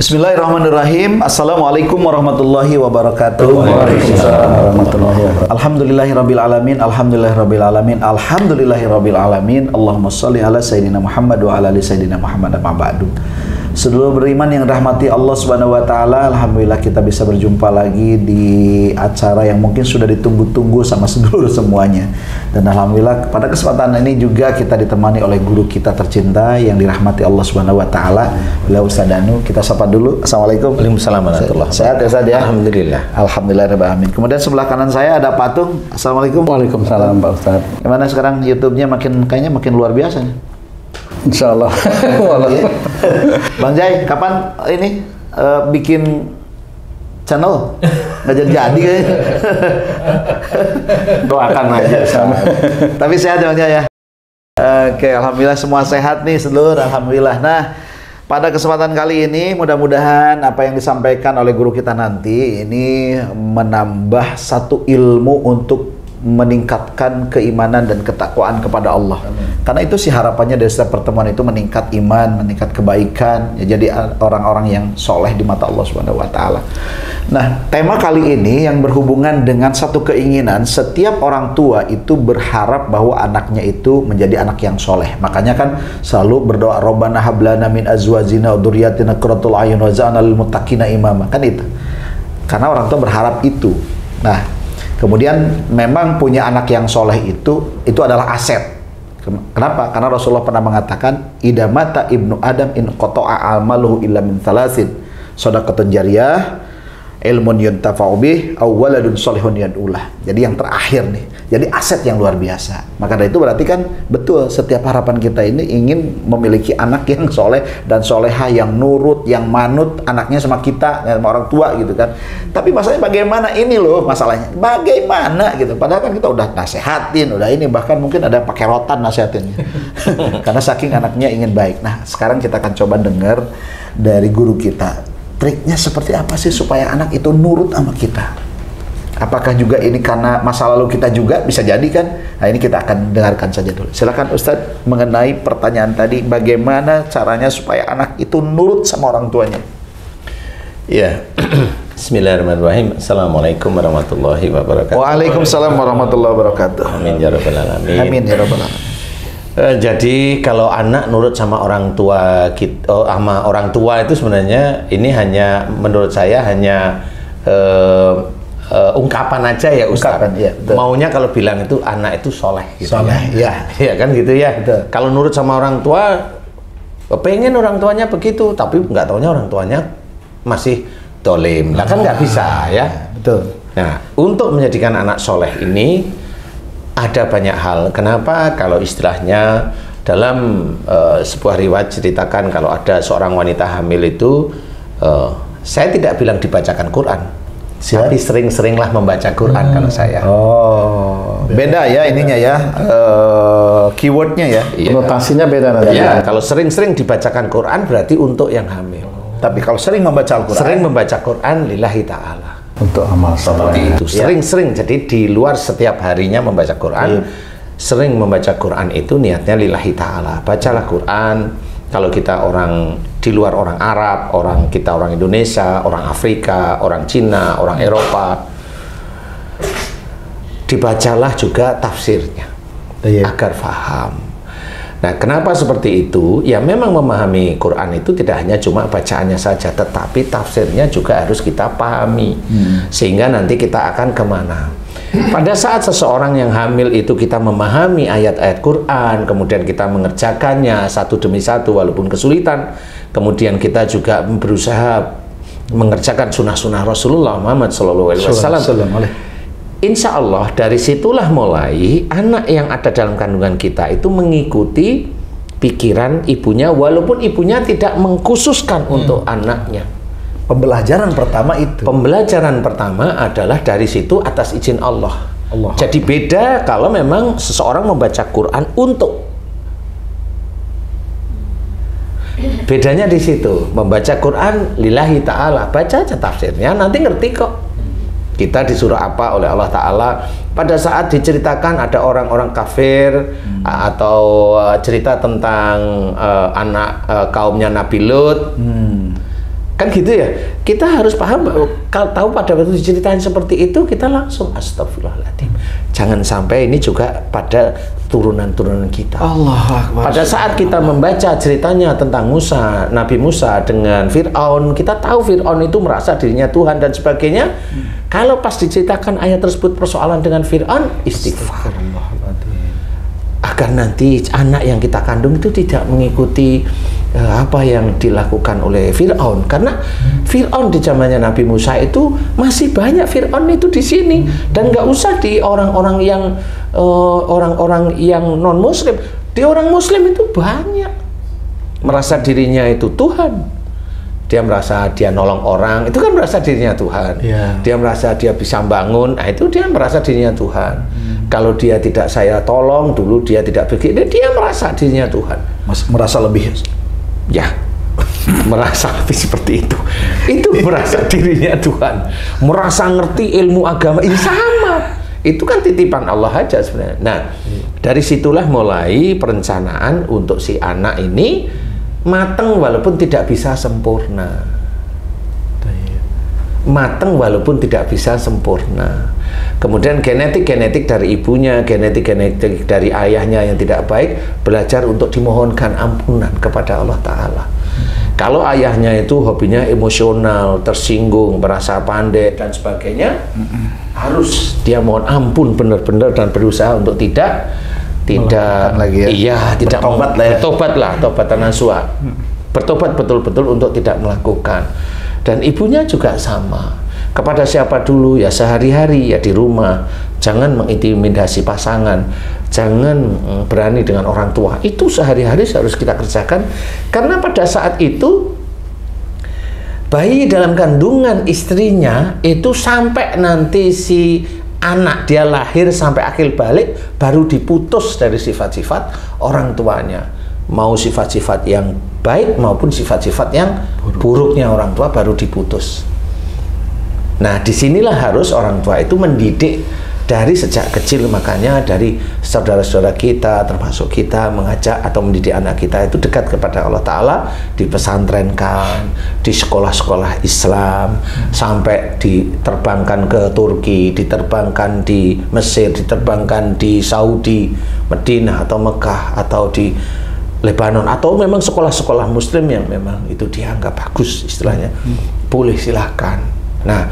Bismillahirrahmanirrahim. Assalamualaikum warahmatullahi wabarakatuh. Waalaikumsalam warahmatullahi wabarakatuh. Alhamdulillahirabbil alamin. Alhamdulillahirabbil alamin. Alhamdulillahirabbil alamin. Allahumma shalli ala sayyidina Muhammad wa ala ali sayyidina Muhammad amma ba'du. Sedulur beriman yang rahmati Allah Subhanahu wa taala, alhamdulillah kita bisa berjumpa lagi di acara yang mungkin sudah ditunggu-tunggu sama sedulur semuanya. Dan alhamdulillah pada kesempatan ini juga kita ditemani oleh guru kita tercinta yang dirahmati Allah Subhanahu wa taala, beliau Ustaz Danu. Kita sapa dulu. Assalamualaikum. Waalaikumsalam warahmatullahi wabarakatuh. Sehat ya Ustaz ya? Alhamdulillah. Alhamdulillahirabbil alamin. Kemudian sebelah kanan saya ada Patung. Assalamualaikum. Waalaikumsalam Pak Ustaz. Gimana sekarang YouTube-nya kayaknya makin luar biasa nih. Insya Allah. Bang Jai, kapan ini bikin channel? Nggak jadi kayaknya. Doakan aja sama. Tapi sehat ya Bang Jai ya? Oke, alhamdulillah semua sehat nih seluruh, alhamdulillah. Nah, pada kesempatan kali ini mudah-mudahan apa yang disampaikan oleh guru kita nanti ini menambah satu ilmu untuk meningkatkan keimanan dan ketakwaan kepada Allah. Karena itu sih harapannya dari setiap pertemuan itu meningkat iman, meningkat kebaikan, ya, jadi orang-orang yang soleh di mata Allah Subhanahu wa taala. Nah, tema kali ini yang berhubungan dengan satu keinginan setiap orang tua itu berharap bahwa anaknya itu menjadi anak yang soleh. Makanya kan selalu berdoa Rabbana hablana min azwajina wa dzurriyyatina qurratul a'yun waj'alna lil muttaqina imama. Kan itu. Karena orang tua berharap itu. Nah, kemudian memang punya anak yang soleh itu adalah aset. Kenapa? Karena Rasulullah pernah mengatakan, idza mata ibnu Adam in qata'a amaluhu illa min thalathin, shadaqatun jariyah, ilmun yuntafa'u bih, aw waladun shalihun yad'ulah. Jadi yang terakhir nih. Jadi aset yang luar biasa. Maka dari itu berarti kan betul setiap harapan kita ini ingin memiliki anak yang soleh dan solehah, yang nurut, yang manut anaknya sama kita, sama orang tua gitu kan. Tapi masalahnya bagaimana ini loh masalahnya. Bagaimana gitu. Padahal kan kita udah nasehatin, udah ini, bahkan mungkin ada pakai rotan nasehatinnya. Karena saking anaknya ingin baik. Nah, sekarang kita akan coba dengar dari guru kita. Triknya seperti apa sih supaya anak itu nurut sama kita? Apakah juga ini karena masa lalu kita juga? Bisa jadi kan? Nah, ini kita akan dengarkan saja dulu. Silakan Ustadz mengenai pertanyaan tadi, bagaimana caranya supaya anak itu nurut sama orang tuanya? Ya. Bismillahirrahmanirrahim. Assalamualaikum warahmatullahi wabarakatuh. Waalaikumsalam warahmatullahi wabarakatuh. Amin ya rabbal alamin. Amin ya rabbal alamin. Jadi kalau anak nurut sama orang tua sama orang tua itu sebenarnya ini hanya menurut saya hanya ungkapan aja ya Ustaz. Ya, maunya kalau bilang itu anak itu soleh gitu. Soleh, ya. Ya kan gitu ya. Betul. Kalau nurut sama orang tua, pengen orang tuanya begitu, tapi nggak taunya orang tuanya masih dolim. Nah kan nggak bisa ya. Betul. Nah, untuk menjadikan anak soleh ini ada banyak hal. Kenapa? Kalau istilahnya dalam sebuah riwayat ceritakan kalau ada seorang wanita hamil itu, saya tidak bilang dibacakan Quran, tapi sering-seringlah membaca Quran kalau saya. Oh, beda ya ininya ya, keywordnya ya. Notasinya beda nanti. Ya, kalau sering-sering dibacakan Quran berarti untuk yang hamil. Tapi kalau sering membaca Al-Quran, sering membaca Quran lillahi ta'ala. Untuk amal Seperti itu, sering-sering. Jadi di luar setiap harinya membaca Quran, sering membaca Quran itu niatnya lillahi ta'ala. Bacalah Quran. Kalau kita orang di luar, orang Arab, kita orang Indonesia, orang Afrika, orang Cina, orang Eropa, dibacalah juga tafsirnya agar faham. Nah, kenapa seperti itu? Ya memang memahami Quran itu tidak hanya cuma bacaannya saja, tetapi tafsirnya juga harus kita pahami. Sehingga nanti kita akan kemana? Pada saat seseorang yang hamil itu kita memahami ayat-ayat Quran, kemudian kita mengerjakannya satu demi satu walaupun kesulitan, kemudian kita juga berusaha mengerjakan sunnah-sunnah Rasulullah Muhammad SAW. Insya Allah dari situlah mulai anak yang ada dalam kandungan kita itu mengikuti pikiran ibunya walaupun ibunya tidak mengkhususkan untuk anaknya. Pembelajaran pertama itu. Pembelajaran pertama adalah dari situ atas izin Allah. Jadi beda kalau memang seseorang membaca Quran untuk. Bedanya di situ. Membaca Quran lillahi ta'ala. Baca aja tafsirnya, nanti ngerti kok. Kita disuruh apa oleh Allah Ta'ala. Pada saat diceritakan ada orang-orang kafir atau cerita tentang anak kaumnya Nabi Lut, Kan gitu ya. Kita harus paham bahwa kalau tahu pada waktu diceritain seperti itu kita langsung astagfirullahaladzim. Jangan sampai ini juga pada turunan-turunan kita. Allah Akbar. Pada saat kita membaca ceritanya tentang Musa, Nabi Musa dengan Fir'aun, kita tahu Fir'aun itu merasa dirinya Tuhan dan sebagainya. Kalau pas diceritakan ayat tersebut persoalan dengan Fir'aun, istighfar. Agar nanti anak yang kita kandung itu tidak mengikuti apa yang dilakukan oleh Fir'aun. Karena Fir'aun di zamannya Nabi Musa itu masih banyak Fir'aun itu di sini, dan nggak usah di orang-orang yang non Muslim, di orang Muslim itu banyak merasa dirinya itu Tuhan. Dia merasa dia nolong orang, itu kan merasa dirinya Tuhan. Dia merasa dia bisa bangun, nah itu dia merasa dirinya Tuhan. Kalau dia tidak saya tolong dulu, dia tidak begini, dia merasa dirinya Tuhan. Merasa lebih. Ya, merasa lebih seperti itu. Itu merasa dirinya Tuhan. Merasa ngerti ilmu agama, ini sama. Itu kan titipan Allah aja sebenarnya. Nah, dari situlah mulai perencanaan untuk si anak ini mateng walaupun tidak bisa sempurna. Mateng walaupun tidak bisa sempurna. Kemudian genetik dari ibunya, genetik dari ayahnya yang tidak baik, belajar untuk dimohonkan ampunan kepada Allah Ta'ala. Kalau ayahnya itu hobinya emosional, tersinggung, merasa pandai dan sebagainya, harus dia mohon ampun benar-benar dan berusaha untuk tidak lagi ya. Iya, tidak bertobat lah ya. Bertobatlah, tobatan nasuha. Bertobat betul-betul untuk tidak melakukan. Dan ibunya juga sama. Kepada siapa dulu ya sehari-hari ya di rumah. Jangan mengintimidasi pasangan. Jangan berani dengan orang tua. Itu sehari-hari harus kita kerjakan. Karena pada saat itu bayi dalam kandungan istrinya itu sampai nanti si anak dia lahir sampai akhir balik baru diputus dari sifat-sifat orang tuanya, mau sifat-sifat yang baik maupun sifat-sifat yang buruknya orang tua baru diputus. Nah, disinilah harus orang tua itu mendidik dari sejak kecil. Makanya dari saudara-saudara kita termasuk kita mengajak atau mendidik anak kita itu dekat kepada Allah Ta'ala, dipesantrenkan di sekolah-sekolah Islam, sampai diterbangkan ke Turki, diterbangkan di Mesir, diterbangkan di Saudi, Madinah atau Mekah atau di Lebanon, atau memang sekolah-sekolah Muslim yang memang itu dianggap bagus istilahnya, boleh silahkan. Nah,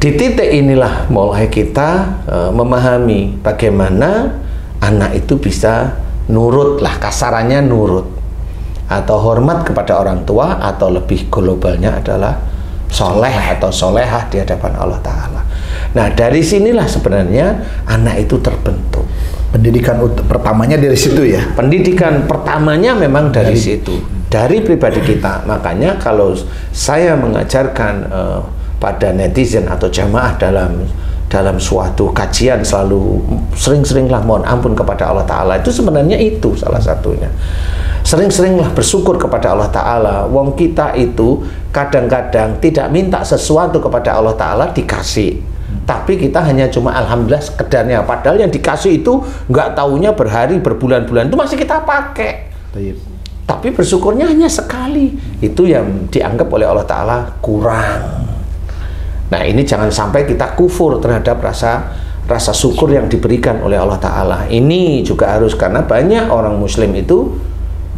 di titik inilah mulai kita memahami bagaimana anak itu bisa nurut lah, kasarannya nurut atau hormat kepada orang tua, atau lebih globalnya adalah soleh atau solehah di hadapan Allah Ta'ala. Nah, dari sinilah sebenarnya anak itu terbentuk. Pendidikan pertamanya dari situ ya? Pendidikan pertamanya memang dari situ, dari pribadi kita. Makanya kalau saya mengajarkan pada netizen atau jamaah dalam suatu kajian selalu sering-seringlah mohon ampun kepada Allah Ta'ala, itu sebenarnya itu salah satunya. Sering-seringlah bersyukur kepada Allah Ta'ala. Wong kita itu kadang-kadang tidak minta sesuatu kepada Allah Ta'ala dikasih, tapi kita hanya cuma alhamdulillah sekedarnya, padahal yang dikasih itu nggak taunya berhari berbulan-bulan itu masih kita pakai. Tapi bersyukurnya hanya sekali, itu yang dianggap oleh Allah Ta'ala kurang. Nah, ini jangan sampai kita kufur terhadap rasa syukur yang diberikan oleh Allah Ta'ala. Ini juga harus, karena banyak orang Muslim itu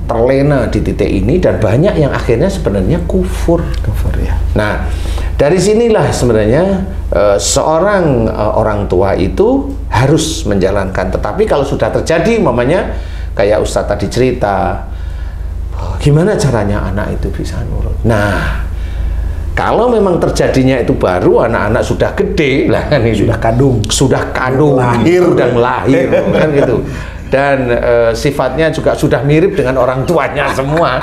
terlena di titik ini, dan banyak yang akhirnya sebenarnya kufur ya. Nah, dari sinilah sebenarnya seorang orang tua itu harus menjalankan. Tetapi kalau sudah terjadi, mamanya kayak Ustadz tadi cerita, gimana caranya anak itu bisa nurut. Nah, kalau memang terjadinya itu baru anak-anak sudah gede lah, kan ini sudah kandung, lahir kan gitu, dan sifatnya juga sudah mirip dengan orang tuanya semua.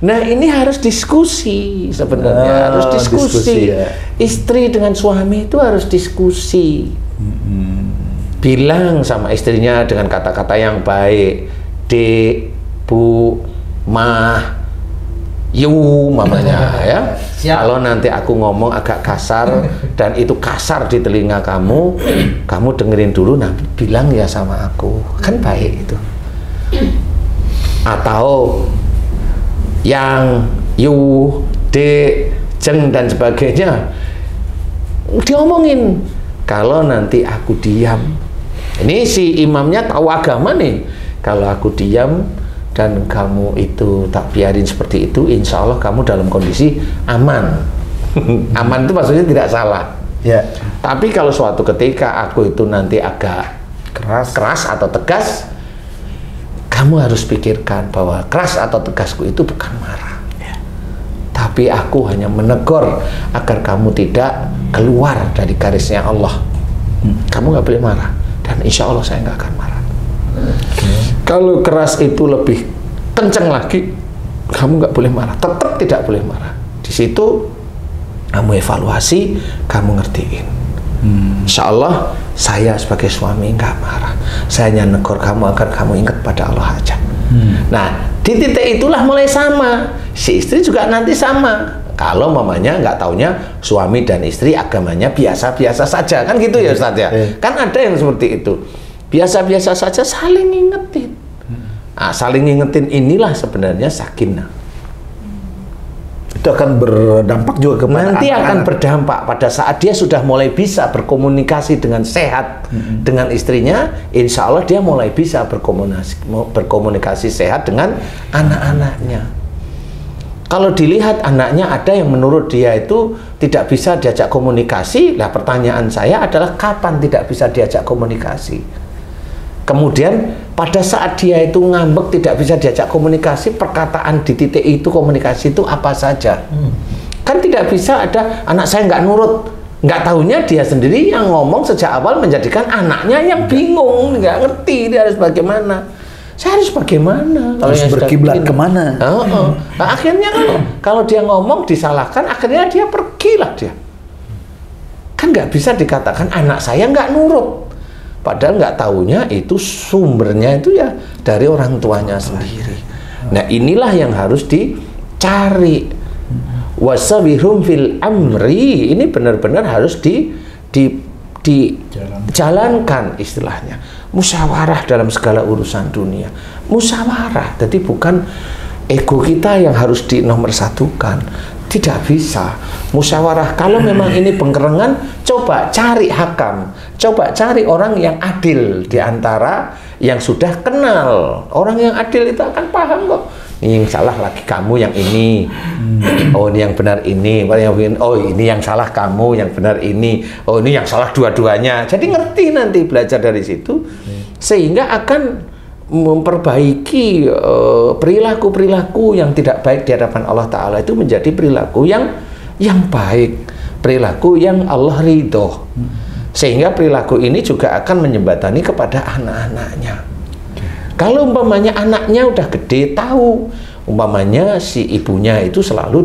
Nah, ini harus diskusi sebenarnya, harus diskusi ya. Istri dengan suami itu harus diskusi. Bilang sama istrinya dengan kata-kata yang baik, Dek, Bu, Mah, Yu, mamanya ya. Kalau nanti aku ngomong agak kasar dan itu kasar di telinga kamu, kamu dengerin dulu, nah bilang ya sama aku, kan baik itu. Atau yang Yu, Dek, Jeng dan sebagainya. Diomongin, kalau nanti aku diam, ini si imamnya tahu agama nih, kalau aku diam dan kamu itu tak biarin seperti itu, insya Allah kamu dalam kondisi aman. Aman itu maksudnya tidak salah. Ya. Tapi kalau suatu ketika aku itu nanti agak keras atau tegas, kamu harus pikirkan bahwa keras atau tegasku itu bukan marah, tapi aku hanya menegur agar kamu tidak keluar dari garisnya Allah. Kamu nggak boleh marah, dan insya Allah saya nggak akan marah. Kalau keras itu lebih kencang lagi, kamu nggak boleh marah, tetap tidak boleh marah. Di situ kamu evaluasi, kamu ngertiin. Insya Allah saya sebagai suami nggak marah, saya hanya negur kamu agar kamu ingat pada Allah aja. Nah, di titik itulah mulai sama, si istri juga nanti sama. Kalau mamanya nggak taunya suami dan istri agamanya biasa-biasa saja, kan gitu ya Ustadz ya. Kan ada yang seperti itu, biasa-biasa saja, saling ngingetin. Nah, saling ngingetin inilah sebenarnya sakinah. Itu akan berdampak juga kepada nanti akan berdampak pada saat dia sudah mulai bisa berkomunikasi dengan sehat dengan istrinya. Insya Allah dia mulai bisa berkomunikasi sehat dengan anak-anaknya. Kalau dilihat anaknya ada yang menurut dia itu tidak bisa diajak komunikasi, lah pertanyaan saya adalah kapan tidak bisa diajak komunikasi? Kemudian pada saat dia itu ngambek tidak bisa diajak komunikasi, perkataan di titik itu komunikasi itu apa saja? Kan tidak bisa ada anak saya nggak nurut, nggak tahunya dia sendiri yang ngomong sejak awal menjadikan anaknya yang bingung, nggak ngerti dia harus bagaimana. Saya harus bagaimana? Harus berkiblat kemana? Nah, akhirnya kan kalau dia ngomong disalahkan, akhirnya dia pergilah dia. Kan nggak bisa dikatakan anak saya nggak nurut. Padahal nggak tahunya itu sumbernya itu ya dari orang tuanya sendiri. Nah inilah yang harus dicari. Wasabihum fil amri, ini benar-benar harus dijalankan istilahnya. Musyawarah dalam segala urusan dunia. Musyawarah, jadi bukan ego kita yang harus dinomorsatukan. Tidak bisa. Musyawarah, kalau memang ini pengkerengan, coba cari hakam, coba cari orang yang adil di antara yang sudah kenal. Orang yang adil itu akan paham kok. Ini yang salah lagi kamu yang ini. Oh ini yang benar ini. Oh ini yang salah kamu, yang benar ini. Oh ini yang salah dua-duanya. Jadi ngerti nanti belajar dari situ, sehingga akan memperbaiki perilaku-perilaku yang tidak baik di hadapan Allah Ta'ala itu menjadi perilaku yang baik, perilaku yang Allah ridho, sehingga perilaku ini juga akan menjembatani kepada anak-anaknya. Kalau umpamanya anaknya udah gede, tahu umpamanya si ibunya itu selalu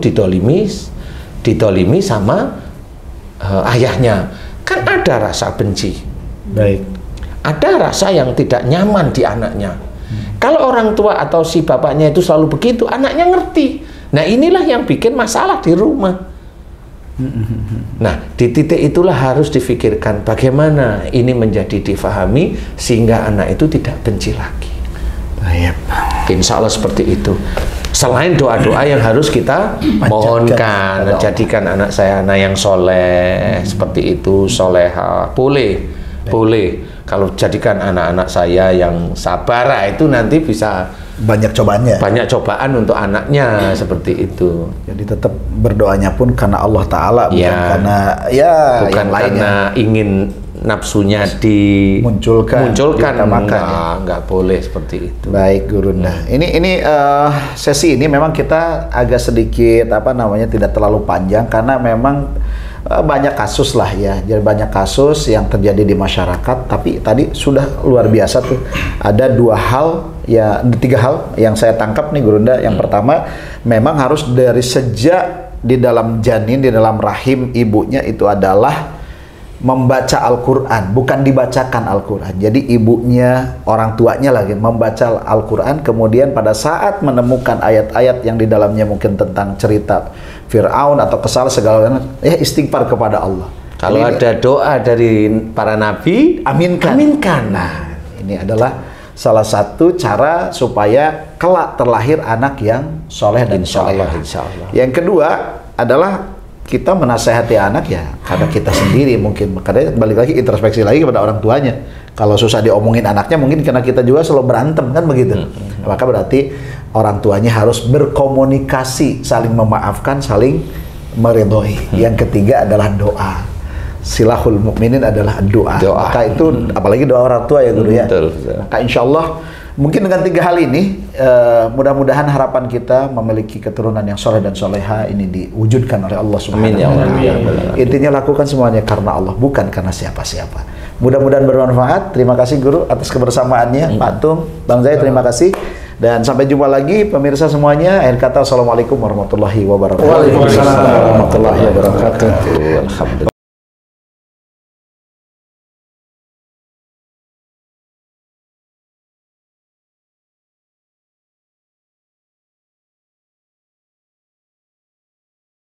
didolimi sama ayahnya, kan ada rasa benci. Baik. Ada rasa yang tidak nyaman di anaknya. Kalau orang tua atau si bapaknya itu selalu begitu, anaknya ngerti. Nah inilah yang bikin masalah di rumah. Nah di titik itulah harus difikirkan bagaimana ini menjadi difahami sehingga anak itu tidak benci lagi. Insya Allah seperti itu. Selain doa-doa yang harus kita mohonkan, jadikan anak saya anak yang soleh, seperti itu, soleha, boleh. Kalau jadikan anak-anak saya yang sabar, itu nanti bisa banyak cobaannya. Banyak cobaan untuk anaknya seperti itu. Jadi tetap berdoanya pun karena Allah Ta'ala, bukan karena bukan karena ingin nafsunya dimunculkan. Nggak boleh seperti itu. Baik Gurunda. Ini sesi ini memang kita agak sedikit tidak terlalu panjang karena memang banyak kasus lah ya. Jadi banyak kasus yang terjadi di masyarakat. Tapi tadi sudah luar biasa tuh. Ada tiga hal yang saya tangkap nih Gurunda. Yang pertama, memang harus dari sejak di dalam janin, di dalam rahim ibunya itu adalah membaca Al-Quran, bukan dibacakan Al-Quran. Jadi ibunya, orang tuanya lagi membaca Al-Quran, kemudian pada saat menemukan ayat-ayat yang di dalamnya mungkin tentang cerita Fir'aun atau kesalahan segala istighfar kepada Allah. Kalau ada doa dari para nabi, aminkan. Nah, ini adalah salah satu cara supaya kelak terlahir anak yang soleh dan soleh. Insya Allah. Yang kedua, adalah kita menasehati anak ya karena kita sendiri mungkin. Karena balik lagi introspeksi lagi kepada orang tuanya. Kalau susah diomongin anaknya mungkin karena kita juga selalu berantem kan begitu. Maka berarti orang tuanya harus berkomunikasi, saling memaafkan, saling meridhoi. Yang ketiga adalah doa. Silahul mukminin adalah doa. Maka itu apalagi doa orang tua ya guru ya. Maka insya Allah mungkin dengan 3 hal ini mudah-mudahan harapan kita memiliki keturunan yang soleh dan soleha ini diwujudkan oleh Allah Subhanahu wa Ta'ala. Intinya lakukan semuanya karena Allah, bukan karena siapa-siapa. Mudah-mudahan bermanfaat. Terima kasih guru atas kebersamaannya. Pak Tum, Bang Zaid, terima kasih. Dan sampai jumpa lagi pemirsa semuanya. Akhir kata, assalamualaikum warahmatullahi wabarakatuh. Waalaikumsalam warahmatullahi wabarakatuh. Alhamdulillah.